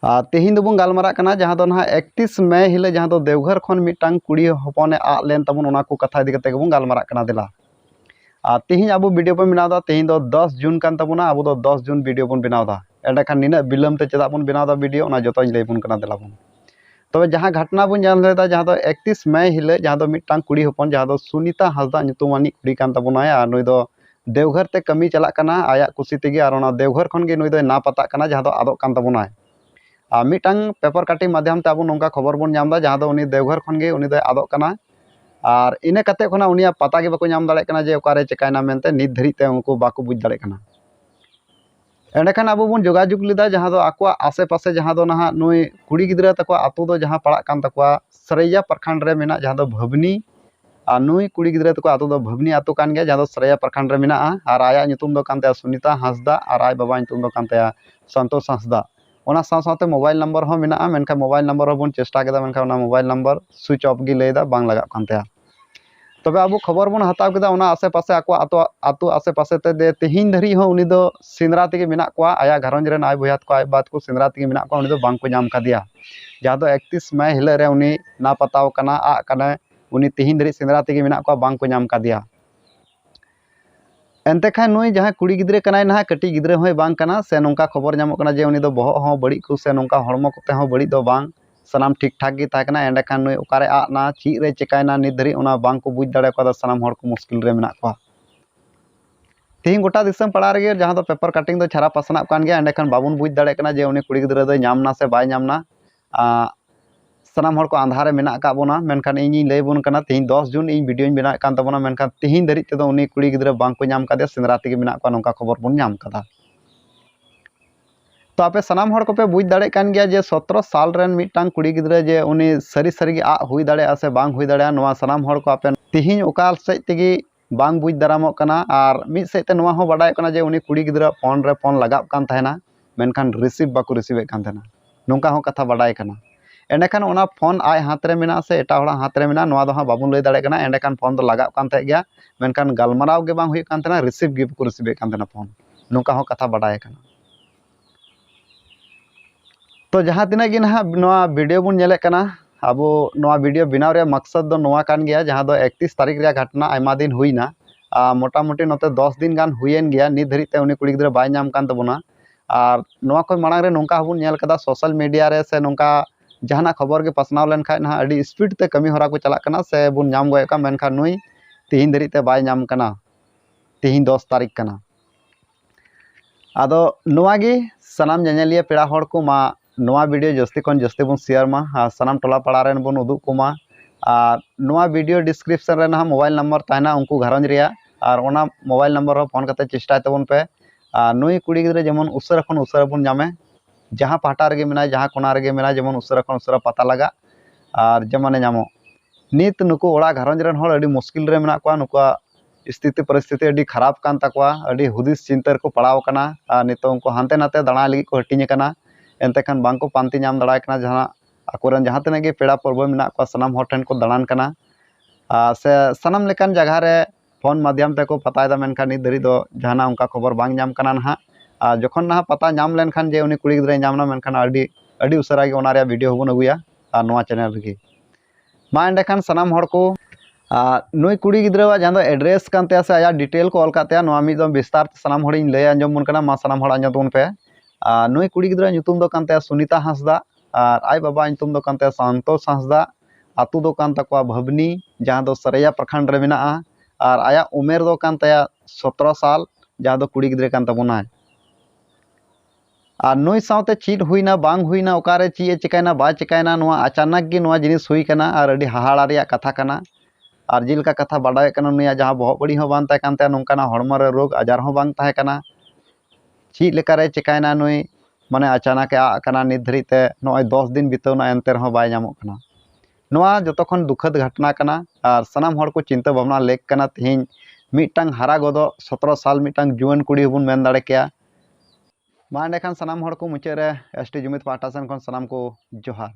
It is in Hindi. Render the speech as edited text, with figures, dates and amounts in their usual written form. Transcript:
तेहिन दोबन गालमारा कना जहाँ दो ना 31 मई हिले जहाँ दो देवघर खन मिटांग कुड़ी हपने आद लेन तबन ओना को कथा इदी कते गेबन गालमारा कना देला। तेहिन अब वीडियो बन बनावदा तेहिन दो 10 जून कान तबना अब दो 10 जून वीडियो बन बनावदा एंडे खान निना बिलम ते चदा बन बनावदा वीडियो ओना जतो लay बन कना देला बन। तबे जहाँ घटना बन जान लेदा जहाँ दो 31 मई हिले जहाँ दो मिटांग कुड़ी हपन जहाँ दो सुनीता हांसदा ᱧᱩᱛᱩᱢᱟᱱᱤ कुड़ी कान तबनाय आर नुई दो देवघर ते कमी चला कना आया कुसी तेगे आर ओना देवघर खन गे नुई दो ना पता कना जहाँ दो आदो कान तबनाय। मिटांग पेपर काटिंग माध्यम ते अब नोंका खबर बन नामदा जहाँ दो उनी देवघर खन गे उनी दो आदो कना और इने कते खना उनिया पता गे बाको नाम दाड़े कना जे ओकारे चिकायना मेनते नित धरी ते उनको बाको बुझ दाड़े कना। एंडेखान अब बन जोगाजोग लेदा जहाँ दो आकोआ आसे पासे जहाँ दो ना नुई कुड़ी गिद्रा तको आतु दो जहाँ पड़ा कान तकोआ सरैया प्रखंड रे मेना जहाँ दो भवनी और नुई कुड़ी गिद्रा तको आतु दो भवनी आतु कान गया जहाँ दो सरैया प्रखंड रे मेना और आया ᱧᱩᱛᱩᱢ दो कान तया सुनीता हांसदा और आय बाबा ᱧᱩᱛᱩᱢ दो कान तया संतोष हांसदा। ओना साथ साथे मोबाइल नंबर हो मेना मेनखा मोबाइल नंबर हो बन चेष्टा केदा मेनखा ओना मोबाइल नंबर स्विच ऑफ गी लेदा बांग लगा कान तया। तबे अब खबर बन हताव केदा ओना आसे पासे आको आतु आसे पासे ते दे तेहिन धरी हो उनी दो सिंदरा तेगे मेना कोआ आया घरंज रेन आय बयात को आय बात को सिंदरा तेगे मेना कोआ उनी दो बांग को नाम कादिया जहाँ दो 31 मई हिले रे उनी ना पताव कना आ कना उनी तेहिन धरी सिंदरा तेगे मेना कोआ बांग को नाम कादिया। एनते खान नुई जहाँ कुड़ी गिद्रे कनाय ना कटी गिद्रे होय बांग कना से नोंका खबर नामो कना जे उनी दो बहक हो बड़ी को से नोंका हड़मो कोते हो बड़ी दो बांग सनाम ठीक ठाक गी ताहे कना एंडे खान नुई ओकारे आना ची रे चिकायना नित धरी ओना बांग को बुझ दाड़े को सनाम हड़ को मुश्किल रे मेना कोआ। तेहिन गोटा दिसम पड़ा रे जहाँ दो पेपर काटिंग दो छारा पासना कान गया एंडे खान बाबुन बुझ दाड़े कना जे उनी कुड़ी गिद्रे दो नामना से बाय नामना सनाम हड़ को आंधारे मेना का बोना मेनखान इᱧ लay बन कना तेहिन 10 जून इन वीडियो बना कान तबना मेनखान तेहिन धरी तेदो उनी कुड़ी गिद्रे बांग को नाम कादे सिंदरा तेगे मेना को नोंका खबर बन नाम कदा। तो आपे सनाम हड़ को पे बुझ दाड़े कान गया जे 17 साल रेन मिटांग कुड़ी गिद्रे जे उनी सरी सरी गे आ हुई दाड़े से बांग हुई दाड़े नोआ सनाम हड़ को आपे तेहिन ओका सेज तेगे बांग बुझ दारामो कना और मिद सेज ते नोआ हो बाडाय कना जे उनी कुड़ी गिद्रे फोन रे फोन लगाव कान थाहेना मेनखान रिसीव बाको रिसीव कान थाहेना नोंका हो कथा बाडाय कना। एंडेखान ओना फोन आय हाथ रे मेना से एटा हड़ा हाथ रे मेना नोआ दो हा बाबुन लay दाड़े कना एंडेखान फोन दो लगाव कान थाहे गया मेनखान गालमाराव गे बांग हुई कान थाहेना रिसीव गे बाको रिसीव कान थाहेना फोन नोंका हो कथा बाडाय कना। तो जहाँ तिना गे ना नोआ वीडियो बन नेले कना अब नोआ वीडियो बनाव रे मकसद दो नोआ कान गया जहाँ दो 31 तारीख रे घटना आयमा दिन हुईना मोटामुटी नोते 10 दिन गान हुईन गया नित धरी ते उनी कुड़ी गिद्रा बाय नाम कान तबना और नोआ को मांग रे नोंका हबन नेल कदा सोशल मीडिया रे से नोंका जहाँ खबर के पासनाव लेन खाय ना अड़ी स्पीड ते कमी हरा को चला कना से बुन नाम गए का मेनखान नुई तेहिन धरी ते बाय नाम कना तेहिन 10 तारीख कना। आदो नोआ गे सनाम जानेलिया पेड़ा हड़ को मा नोआ वीडियो जस्ती खन जस्ती बन शेयर मा सनाम टोला पड़ा रेन बन उदुग को मा और नोआ वीडियो डिस्क्रिप्शन रे ना मोबाइल नंबर ताहेना उनको घरंज रिया और ओना मोबाइल नंबर हो फोन करते चेष्टा तबन पे नुई कुड़ी गिद्रे जेमन उसरा खन उसरा बन नामे जहाँ पाटा रे मेना जहाँ कोना रे मेना जेमन उसरा खन उसरा पता लगा और जेमने नामो नित नुको ओड़ा घरंज रेन हड़ अड़ी मुश्किल रे मेना कोआ नुका स्थिति परिस्थिति अड़ी खराब कान तकोआ अड़ी हुदिस चिंता को पड़ाव कना नितो उनको हानते नाते दाणा लगी को हटिंग कना एनते खान बांग को पांति नाम दाड़ा कना जहाँ आकोरन जहाँ तने गे पेड़ा पर्व मेना को सनाम हड़ ठेन को दाड़ान कना से सनाम लेकान जगह रे फोन माध्यम ते को पतायदा मेनखान नित धरी दो जहाना उनका खबर बांग नाम कना ना जखन ना पता नाम लेन खान जे उनी कुड़ी गिद्रे नामना मेनखान अड़ी उसरा गे ओना रे वीडियो होबन अगुया और नोआ चैनल रे मा एंडेखान सनाम हड़ को नुई कुड़ी गिद्रा जहाँ दो एड्रेस कान तया से आया डिटेल को ऑल काते नोआ मिद विस्तार सनाम हड़ लय आंजम बन कना मा सनाम हड़ आंजम पे नुई कुड़ी गिद्रा ᱧᱩᱛᱩᱢ दो कान तया सुनीता हांसदा और आय बाबा ᱧᱩᱛᱩᱢ दो कान तया संतोष हांसदा आतु दो कान तकोआ भवनी जहाँ दो सरैया प्रखंड रे मेना और आया उमेर दो कान तया 17 साल जहाँ दो कुड़ी गिद्रे कान तबना और नुई सावते चीट हुईना बांग हुईना ओकारे ची चिकायना बा चिकायना नोआ अचानक गे नोआ जिनिस हुई कना और अड़ी हाहाड़ा रिया कथा कना और जिलका कथा बाडाय कना नुया जहाँ बहक बड़ी हो बान ताहे कानते नोंकाना हड़मो रे रोग आजार हो बांग ताहे कना ची लेकारे चिकायना नुई माने अचानक आ कना नित धरी ते नोय 10 दिन बितवना एनते रहो बाय नामो कना नोआ जतोखन दुखद घटना कना और सनाम हड़ को चिंता भावना लेक कना तेहिन मिटांग हारा गदो 17 साल मिटांग जुआन कुड़ी हबन मेन दाड़े केया मा एंडेखान सनाम हड़ को मुचाद रे एसटी जुमित पाहटा सेन खन सनाम को जोहार।